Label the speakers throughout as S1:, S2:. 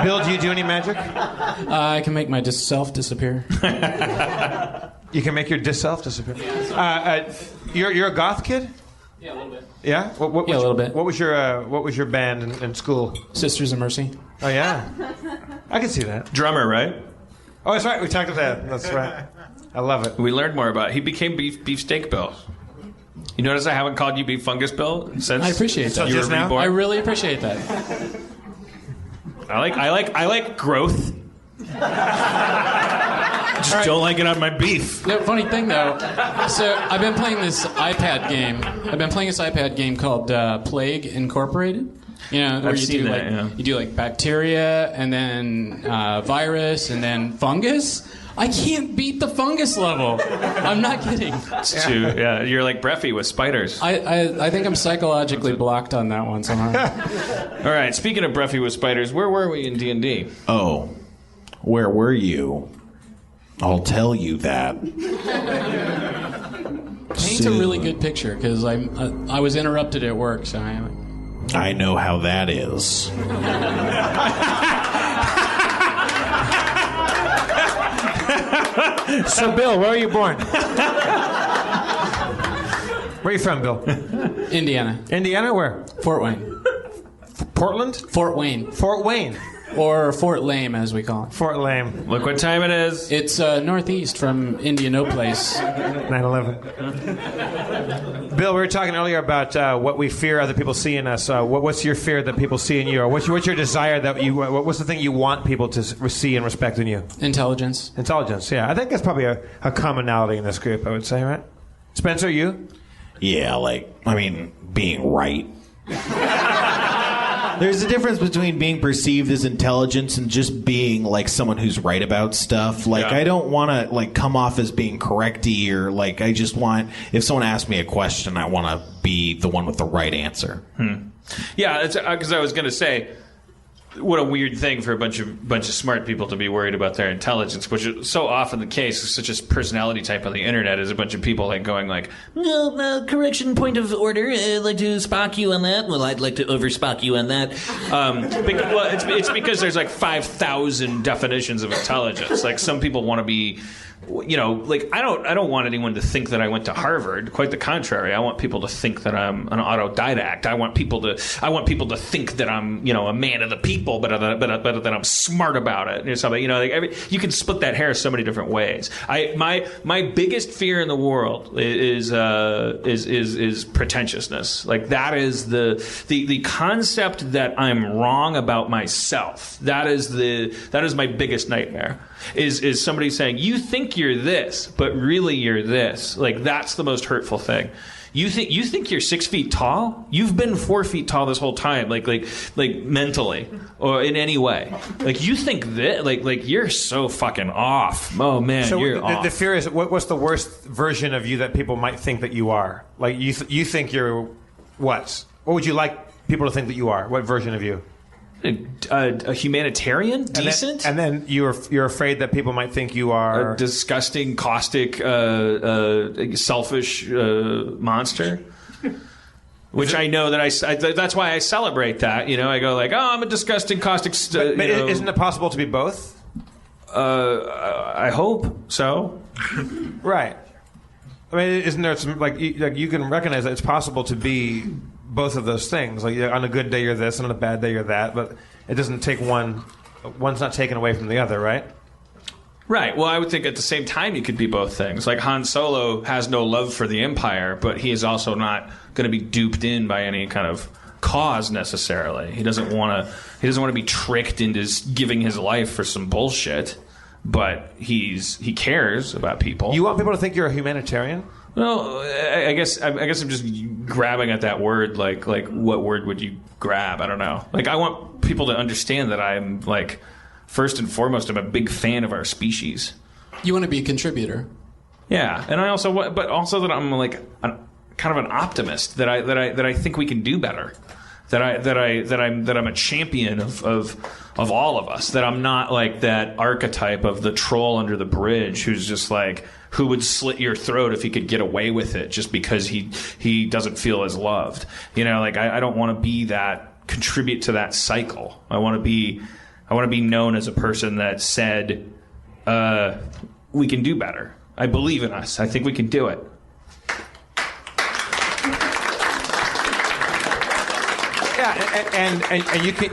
S1: Bill, do you do any magic?
S2: I can make my self disappear.
S1: You can make your self disappear. You're a goth kid?
S2: Yeah, a little bit.
S1: Yeah?
S2: A little bit.
S1: What was your band in school?
S2: Sisters of Mercy.
S1: Oh, yeah. I can see that.
S3: Drummer, right?
S1: Oh, that's right. We talked about that. That's right. I love it.
S3: We learned more about it. He became Beefsteak Bill. You notice I haven't called you Beef Fungus Bill since?
S2: I appreciate that.
S3: You were
S1: now?
S3: reborn?
S2: I really appreciate that.
S3: I like growth. Just don't like it on my beef.
S2: The funny thing, though, so I've been playing this iPad game called Plague Incorporated. You know, where you do like bacteria and then virus and then fungus. I can't beat the fungus level. I'm not kidding.
S3: You're like Breffy with spiders.
S2: I think I'm psychologically blocked on that one somehow.
S3: All right, speaking of Breffy with spiders, where were we in D&D?
S4: Oh, where were you? I'll tell you that.
S2: Paints a really good picture because I was interrupted at work, so
S4: I know how that is.
S1: So, Bill, where are you born? Where are you from, Bill?
S2: Indiana.
S1: Indiana? Where?
S2: Fort Wayne.
S1: Portland?
S2: Fort Wayne.
S1: Fort Wayne.
S2: Or Fort Lame, as we call it.
S1: Fort Lame.
S3: Look what time it is.
S2: It's northeast from Indianapolis.
S1: 9/11. Bill, we were talking earlier about what we fear other people see in us. What's your fear that people see in you? Or what's your desire that you... What's the thing you want people to see and respect in you?
S2: Intelligence.
S1: Intelligence, yeah. I think that's probably a commonality in this group, I would say, right? Spencer, you?
S4: Yeah, being right. There's a difference between being perceived as intelligence and just being like someone who's right about stuff. I don't want to come off as being correcty or I just want, if someone asks me a question, I want to be the one with the right answer.
S3: Yeah, it's because I was going to say, what a weird thing for a bunch of smart people to be worried about their intelligence, which is so often the case. It's such a personality type on the internet is a bunch of people going no, correction, point of order. I'd like to Spock you on that. Well, I'd like to over Spock you on that. It's because there's 5,000 definitions of intelligence. Some people want to be, I don't want anyone to think that I went to Harvard. Quite the contrary. I want people to think that I'm an autodidact. I want people to think that I'm, a man of the people, but that I'm smart about it or something. You can split that hair so many different ways. My biggest fear in the world is pretentiousness. That is the concept that I'm wrong about myself. That is my biggest nightmare. Is somebody saying, you think you're this, but really you're this. That's the most hurtful thing. You think you're 6 feet tall? You've been 4 feet tall this whole time, like mentally or in any way. You think that, you're so fucking off. Oh man,
S1: so
S3: you're off.
S1: The fear is, what's the worst version of you that people might think that you are? You think you're what? What would you like people to think that you are? What version of you?
S3: A humanitarian, decent,
S1: and then you're afraid that people might think you are
S3: a disgusting, caustic, selfish monster. Which I know that that's why I celebrate that. I go I'm a disgusting, caustic.
S1: But isn't it possible to be both?
S3: I hope so.
S1: Right. I mean, isn't there some you can recognize that it's possible to be both of those things. On a good day you're this, and on a bad day you're that. But it doesn't take one's not taken away from the other, right?
S3: Right. Well, I would think at the same time you could be both things. Han Solo has no love for the Empire, but he is also not going to be duped in by any kind of cause necessarily. He doesn't want to be tricked into giving his life for some bullshit. But he cares about people. You
S1: want people to think you're a humanitarian?
S3: Well, I guess I'm just grabbing at that word. What word would you grab? I don't know. I want people to understand that I'm first and foremost, I'm a big fan of our species.
S2: You want to be a contributor.
S3: Yeah, and I also but also that I'm kind of an optimist. That I think we can do better. That I'm a champion of all of us. That I'm not that archetype of the troll under the bridge who's just who would slit your throat if he could get away with it just because he doesn't feel as loved. I don't want to be that, contribute to that cycle. I want to be I want to be known as a person that said, we can do better. I believe in us. I think we can do it.
S1: Yeah, and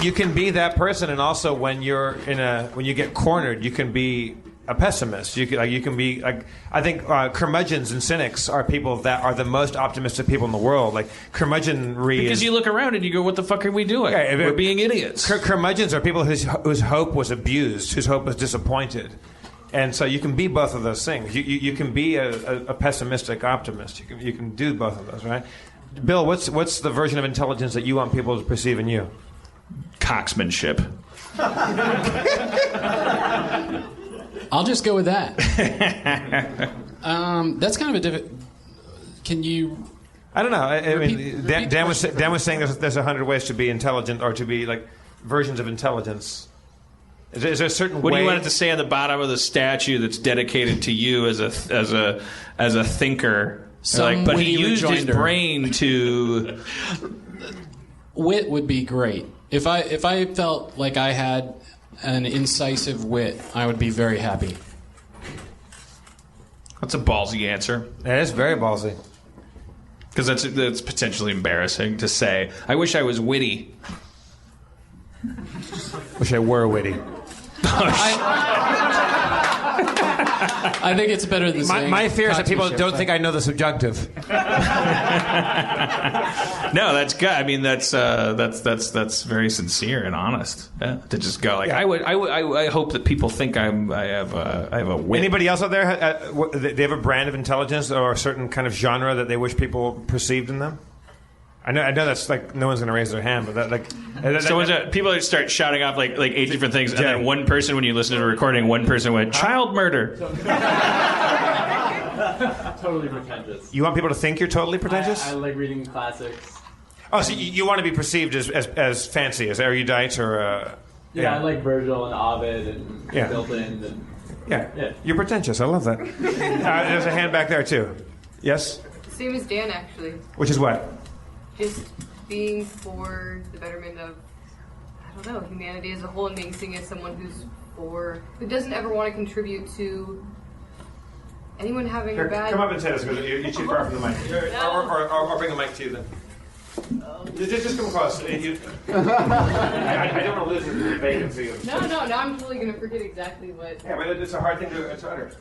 S1: you can be that person, and also when when you get cornered, you can be a pessimist. You can be like, I think curmudgeons and cynics are people that are the most optimistic people in the world. Like curmudgeonry,
S3: because you look around and you go, "What the fuck are we doing? We're being idiots."
S1: Curmudgeons are people whose hope was abused, whose hope was disappointed, and so you can be both of those things. You can be a pessimistic optimist. You can do both of those, right? Bill, what's the version of intelligence that you want people to perceive in you?
S3: Cocksmanship.
S2: I'll just go with that. That's kind of a different. Can you?
S1: I don't know. I mean, Dan was saying there's 100 ways to be intelligent, or to be like versions of intelligence. Is there a certain
S3: what
S1: way?
S3: do you want it to say on the bottom of the statue that's dedicated to you as a thinker? But he used his brain to.
S2: Wit would be great. If I felt like I had an incisive wit, I would be very happy.
S3: That's a ballsy answer.
S1: It is very ballsy.
S3: Because that's potentially embarrassing to say. I wish I was witty.
S1: Wish I were witty.
S2: I think it's better than saying.
S1: My fear is that people don't think I know the subjunctive.
S3: No, that's good. I mean, that's very sincere and honest. Yeah, to just go like, yeah. I hope that people think I have a wit.
S1: Anybody else out there? They have a brand of intelligence or a certain kind of genre that they wish people perceived in them? I know that's like no one's going to raise their hand, but
S3: people start shouting off like 8 different things, and then one person, when you listen to a recording, one person went child murder.
S5: Totally pretentious.
S1: You want people to think you're totally pretentious?
S5: I like reading classics.
S1: Oh, so you want to be perceived as fancy, as erudite, or
S5: yeah, I like Virgil and Ovid and Milton. And,
S1: yeah, you're pretentious. I love that. There's a hand back there too. Yes.
S6: Same as Dan, actually.
S1: Which is what?
S6: Just being for the betterment of, I don't know, humanity as a whole, and being seen as someone who doesn't ever want to contribute to anyone having a bad...
S1: Come up and say this, because you're too far from the mic. Or bring the mic to you then. Just come across. I don't want to lose the vacancy.
S6: No, I'm totally going to forget exactly what...
S1: Yeah, but it's a hard thing to utter.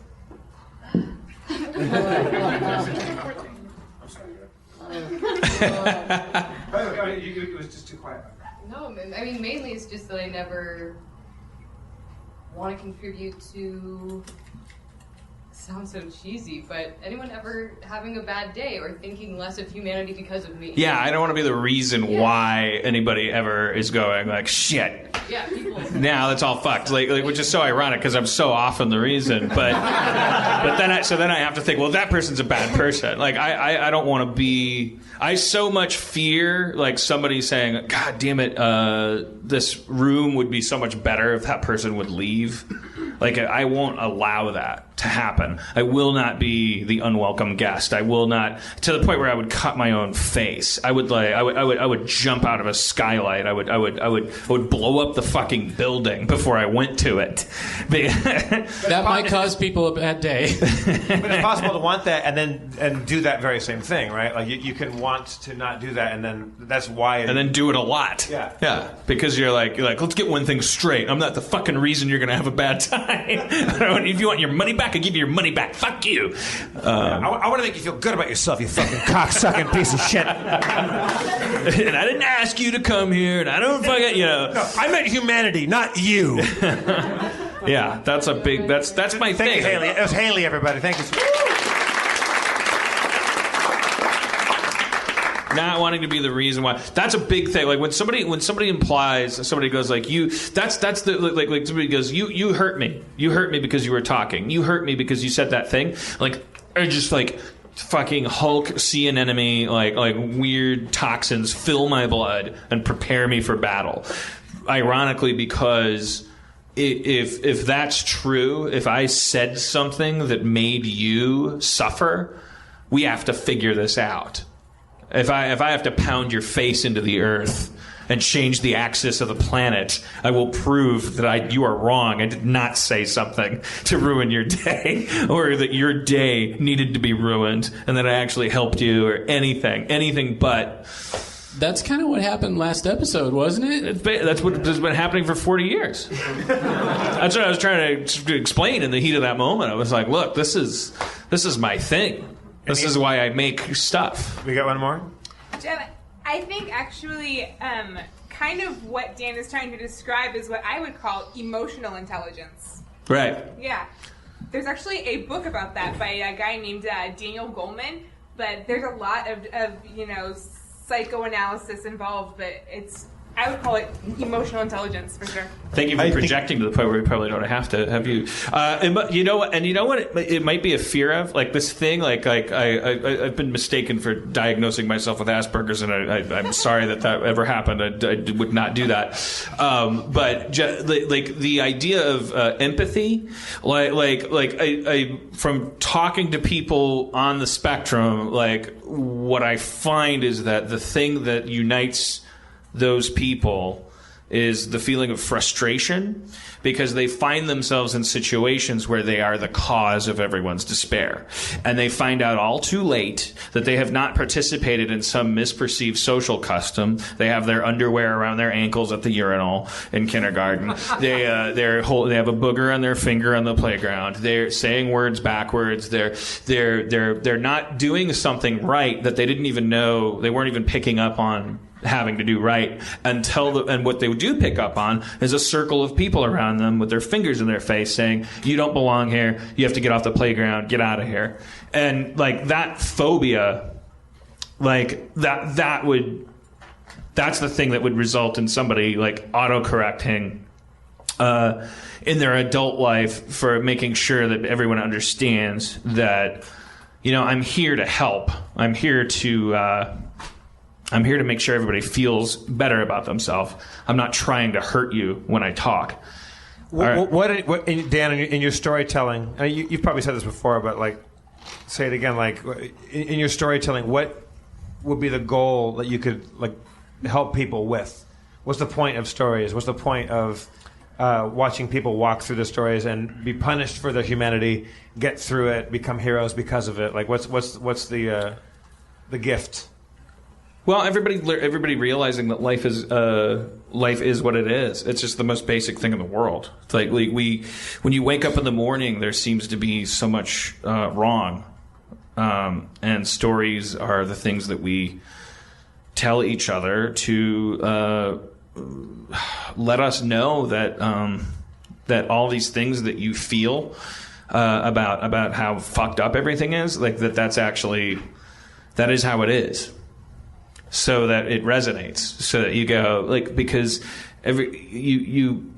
S1: It was just too quiet.
S6: No, I mean, mainly it's just that I never want to contribute to... Sounds so cheesy, but anyone ever having a bad day or thinking less of humanity because of me?
S3: Yeah, I don't want to be the reason why anybody ever is going like, shit.
S6: Yeah, people.
S3: Now that's all fucked. Like, which is so ironic because I'm so often the reason. But then I have to think, well, that person's a bad person. Like I don't want to be. I so much fear like somebody saying, God damn it, this room would be so much better if that person would leave. Like I won't allow that to happen. I will not be the unwelcome guest. I will not, to the point where I would cut my own face. I would jump out of a skylight. I would blow up the fucking building before I went to it.
S2: That might cause people a bad day.
S1: But it's possible to want that and do that very same thing, right? Like you can want to not do that, and then that's why.
S3: And then do it a lot. Yeah. Because you're like, let's get one thing straight. I'm not the fucking reason you're gonna have a bad time. If you want your money back, I give you your money back. Fuck you.
S1: I want to make you feel good about yourself, you fucking cocksucking piece of shit.
S3: And I didn't ask you to come here, and I don't fucking,
S1: No, I meant humanity, not you.
S3: Yeah, that's a big. That's my thing.
S1: Thank you, Haley. It was Haley, everybody. Thank you.
S3: Not wanting to be the reason why. That's a big thing. Like when somebody implies, somebody goes like you. That's the like somebody goes you hurt me. You hurt me because you were talking. You hurt me because you said that thing. Like or just like fucking Hulk see an enemy. Like weird toxins fill my blood and prepare me for battle. Ironically, because if that's true, if I said something that made you suffer, we have to figure this out. If I have to pound your face into the earth and change the axis of the planet, I will prove that you are wrong. I did not say something to ruin your day, or that your day needed to be ruined, and that I actually helped you, or anything but.
S2: That's kind of what happened last episode, wasn't it?
S3: That's what has been happening for 40 years. That's what I was trying to explain in the heat of that moment. I was like, look, this is my thing. This is why I make stuff.
S1: We got one more?
S7: Jen, I think actually kind of what Dan is trying to describe is what I would call emotional intelligence.
S3: Right.
S7: Yeah. There's actually a book about that by a guy named Daniel Goleman, but there's a lot of psychoanalysis involved, but I would call it emotional intelligence for sure.
S3: Thank you for projecting to the point where we probably don't have to have you. You know what? It might be a fear of, like, this thing. Like I've been mistaken for diagnosing myself with Asperger's, and I'm sorry that ever happened. I would not do that. But the idea of empathy, I from talking to people on the spectrum, like, what I find is that the thing that unites those people is the feeling of frustration, because they find themselves in situations where they are the cause of everyone's despair. And they find out all too late that they have not participated in some misperceived social custom. They have their underwear around their ankles at the urinal in kindergarten. They have a booger on their finger on the playground. They're saying words backwards. They're not doing something right that they didn't even know, they weren't even picking up on having to do right and what they do pick up on is a circle of people around them with their fingers in their face saying, you don't belong here, you have to get off the playground, get out of here. And like that phobia, like that's the thing that would result in somebody like autocorrecting in their adult life for making sure that everyone understands that, I'm here to help. I'm here to make sure everybody feels better about themselves. I'm not trying to hurt you when I talk.
S1: What Dan, in your storytelling, you've probably said this before, but like, say it again. Like, in your storytelling, what would be the goal that you could like help people with? What's the point of stories? What's the point of watching people walk through the stories and be punished for their humanity, get through it, become heroes because of it? Like, what's the gift?
S3: Well, everybody realizing that life is what it is. It's just the most basic thing in the world. It's like when you wake up in the morning, there seems to be so much wrong, and stories are the things that we tell each other to let us know that all these things that you feel about how fucked up everything is, like that is how it is. So that it resonates, so that you go, like, because you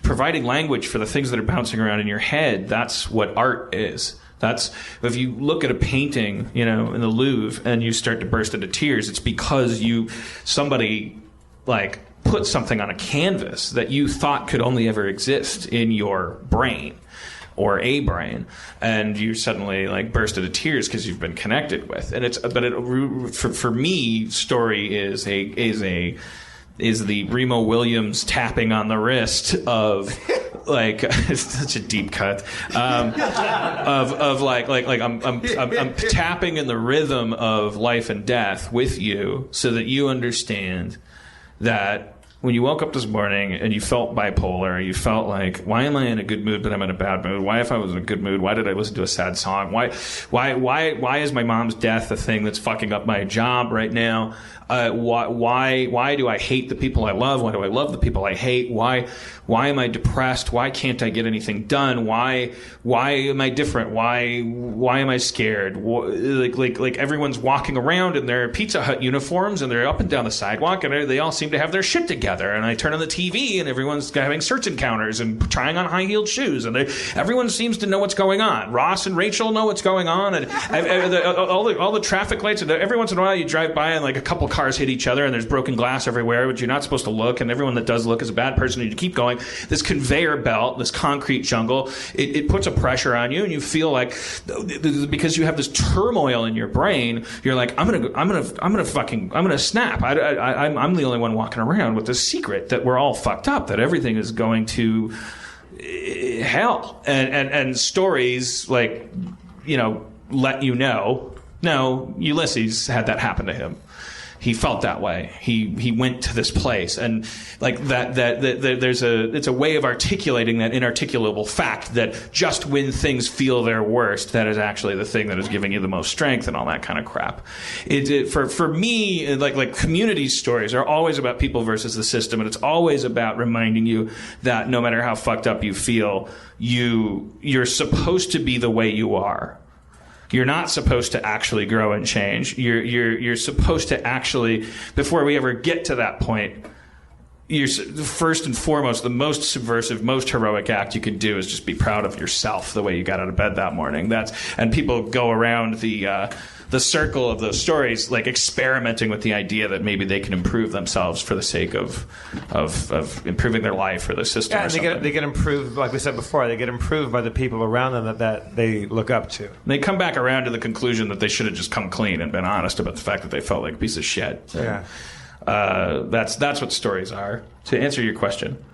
S3: providing language for the things that are bouncing around in your head, that's what art is. That's, if you look at a painting, in the Louvre and you start to burst into tears, it's because somebody like put something on a canvas that you thought could only ever exist in your brain. Or a brain, and you suddenly like burst into tears because you've been connected with. And for me, story is the Remo Williams tapping on the wrist of like it's such a deep cut of like I'm tapping in the rhythm of life and death with you, so that you understand that. When you woke up this morning and you felt bipolar, you felt like, why am I in a good mood but I'm in a bad mood? Why, if I was in a good mood, why did I listen to a sad song? Why is my mom's death the thing that's fucking up my job right now? Why do I hate the people I love? Why do I love the people I hate? Why am I depressed? Why can't I get anything done? Why am I different? Why am I scared? Like everyone's walking around in their Pizza Hut uniforms and they're up and down the sidewalk and they all seem to have their shit together. together. And I turn on the TV, and everyone's having search encounters and trying on high-heeled shoes, and everyone seems to know what's going on. Ross and Rachel know what's going on, and all the traffic lights. And every once in a while, you drive by, and like a couple cars hit each other, and there's broken glass everywhere, but you're not supposed to look. And everyone that does look is a bad person. And you keep going. This conveyor belt, this concrete jungle, it puts a pressure on you, and you feel like because you have this turmoil in your brain, you're like, I'm gonna snap. I'm the only one walking around with this secret that we're all fucked up, that everything is going to hell. And stories like, let you know. No, Ulysses had that happen to him. He felt that way. He went to this place, and like that it's a way of articulating that inarticulable fact that just when things feel their worst, that is actually the thing that is giving you the most strength and all that kind of crap. For me, like community stories are always about people versus the system, and it's always about reminding you that no matter how fucked up you feel, you're supposed to be the way you are. You're not supposed to actually grow and change. You're supposed to actually, before we ever get to that point, first and foremost, the most subversive, most heroic act you can do is just be proud of yourself, the way you got out of bed that morning. And people go around the circle of those stories, like experimenting with the idea that maybe they can improve themselves for the sake of improving their life or the system.
S1: Yeah, they get improved, like we said before. They get improved by the people around them that they look up to.
S3: They come back around to the conclusion that they should have just come clean and been honest about the fact that they felt like a piece of shit. So,
S1: yeah,
S3: that's what stories are. To answer your question.